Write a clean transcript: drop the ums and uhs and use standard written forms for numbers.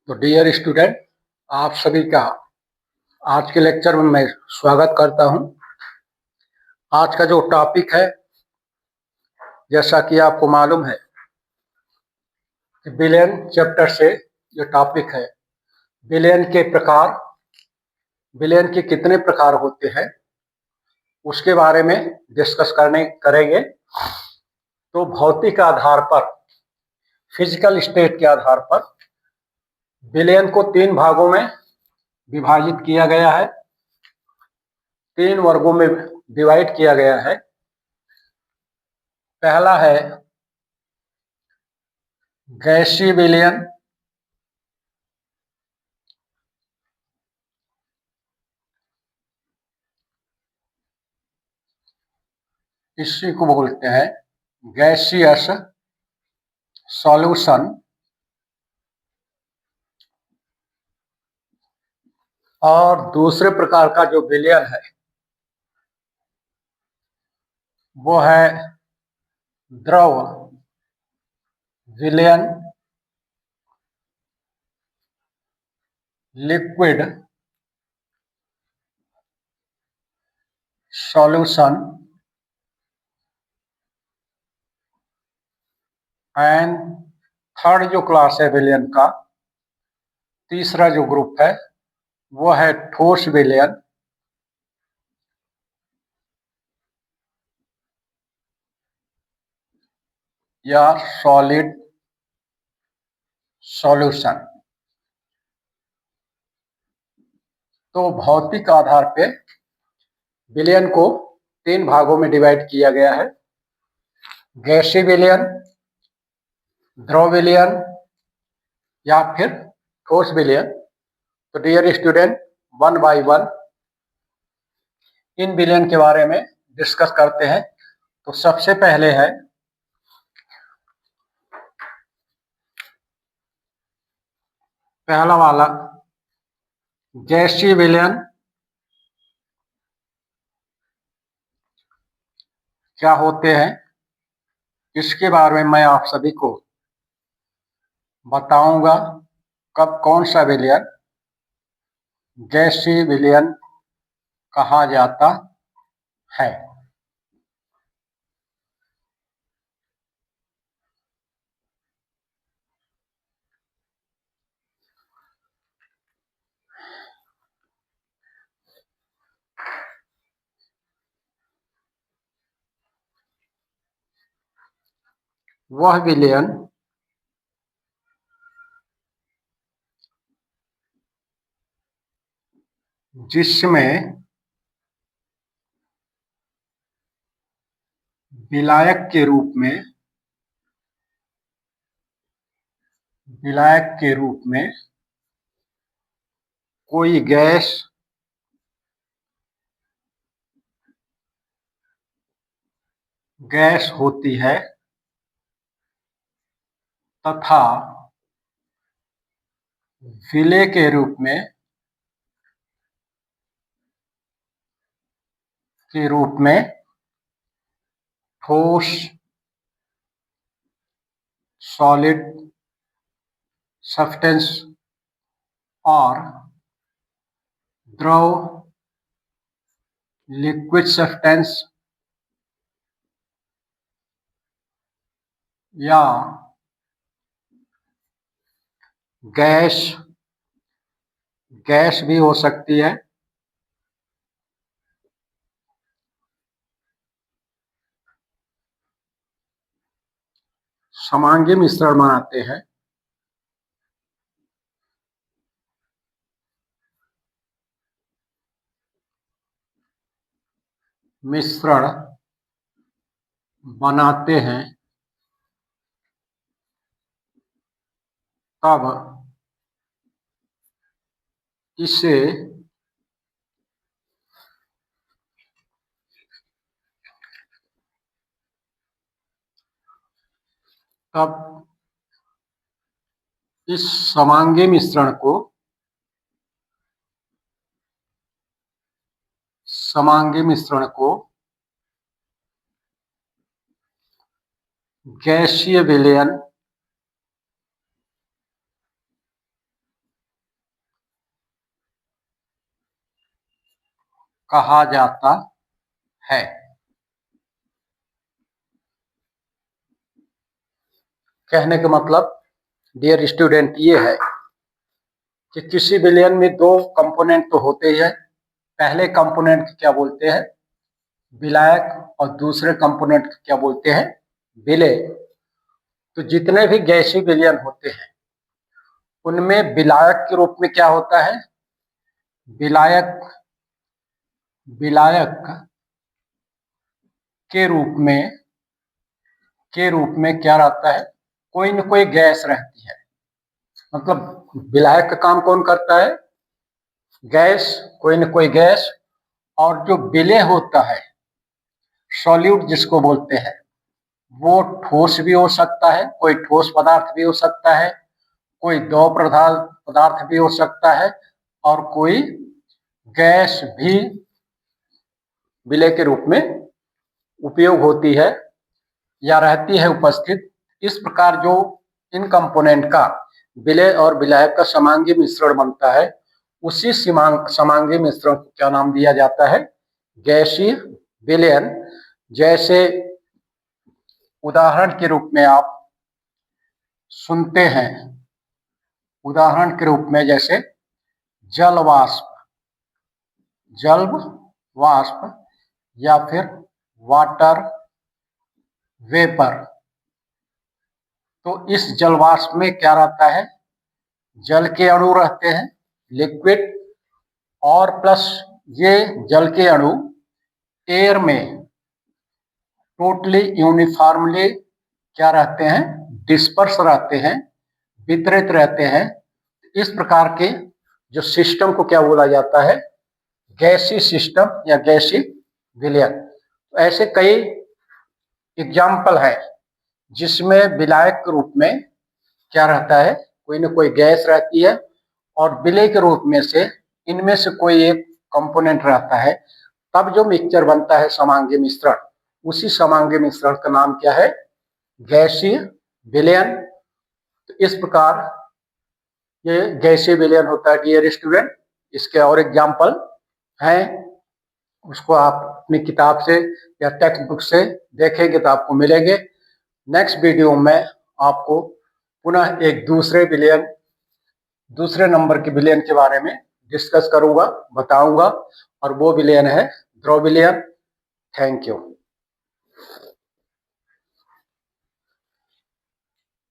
तो dear student, आप सभी का आज के लेक्चर में मैं स्वागत करता हूं। आज का जो टॉपिक है, जैसा कि आपको मालूम है कि बिलियन चैप्टर से जो टॉपिक है, बिलियन के प्रकार, बिलियन के कितने प्रकार होते हैं, उसके बारे में डिस्कस करेंगे। तो भौतिक आधार पर, फिजिकल स्टेट के आधार पर बिलियन को 3 भागों में विभाजित किया गया है, 3 वर्गों में डिवाइड किया गया है। पहला है गैसीय बिलियन, इसी को बोलते हैं गैसियस सॉल्यूशन। और दूसरे प्रकार का जो बिलियन है वो है द्रव विलयन, लिक्विड सॉल्यूशन। एंड थर्ड जो क्लास है विलयन का, तीसरा जो ग्रुप है वो है ठोस विलयन या सॉलिड सॉल्यूशन। तो भौतिक आधार पे विलयन को 3 भागों में डिवाइड किया गया है, गैसीय विलयन, द्रव विलयन या फिर ठोस विलयन। तो dear student, one by one इन विलयन के बारे में डिस्कस करते हैं। तो सबसे पहले है पहला वाला गैसीय विलयन। क्या होते हैं इसके बारे में मैं आप सभी को बताऊंगा। कब कौन सा विलयन गैसीय विलयन कहा जाता है। वह विलयन जिसमें विलायक के रूप में कोई गैस होती है तथा विलेय के रूप में ठोस सॉलिड सब्सटेंस और द्रव लिक्विड सब्सटेंस या गैस भी हो सकती है। समांगी मिश्रण बनाते हैं। मिश्रण बनाते हैं तब इसे तब इस समांगी मिश्रण को गैसीय विलयन कहा जाता है। कहने का मतलब डियर स्टूडेंट ये है कि किसी विलयन में दो कंपोनेंट तो होते ही है। पहले कंपोनेंट क्या बोलते हैं, विलायक, और दूसरे कंपोनेंट क्या बोलते हैं, विलेय। तो जितने भी गैसीय विलयन होते हैं उनमें विलायक के रूप में क्या होता है, विलायक विलायक के रूप में क्या रहता है, कोई न कोई गैस रहती है। मतलब विलायक का काम कौन करता है, गैस, कोई न कोई गैस। और जो विलेय होता है, सॉल्यूट जिसको बोलते हैं, वो ठोस भी हो सकता है, कोई ठोस पदार्थ भी हो सकता है, कोई द्रव पदार्थ भी हो सकता है, और कोई गैस भी विलेय के रूप में उपयोग होती है या रहती है उपस्थित। इस प्रकार जो इन कंपोनेंट का विलेय और विलायक का समांगी मिश्रण बनता है, उसी समांगी मिश्रण को क्या नाम दिया जाता है, गैसीय विलयन। जैसे उदाहरण के रूप में आप सुनते हैं, उदाहरण के रूप में जैसे जल वाष्प या फिर वाटर वेपर। तो इस जल वाष्प में क्या रहता है, जल के अणु रहते हैं, लिक्विड, और प्लस ये जल के अणु एयर में टोटली यूनिफॉर्मली क्या रहते हैं, डिस्पर्स रहते हैं, वितरित रहते हैं। इस प्रकार के जो सिस्टम को क्या बोला जाता है, गैसीय सिस्टम या गैसीय विलयन। तो ऐसे कई एग्जाम्पल है जिसमें विलायक के रूप में क्या रहता है, कोई न कोई गैस रहती है, और विलेय के रूप में से इनमें से कोई एक कंपोनेंट रहता है। तब जो मिक्सचर बनता है समांगी मिश्रण, उसी समांगी मिश्रण का नाम क्या है, गैसीय विलयन। तो इस प्रकार ये गैसीय विलयन होता है डियर स्टूडेंट। इसके और एग्जाम्पल हैं, उसको आप अपनी किताब से या टेक्स्ट बुक से देखेंगे तो आपको मिलेंगे। नेक्स्ट वीडियो में आपको पुनः एक दूसरे नंबर के विलयन के बारे में डिस्कस करूंगा, बताऊंगा, और वो विलयन है ध्रुव विलयन। Thank you.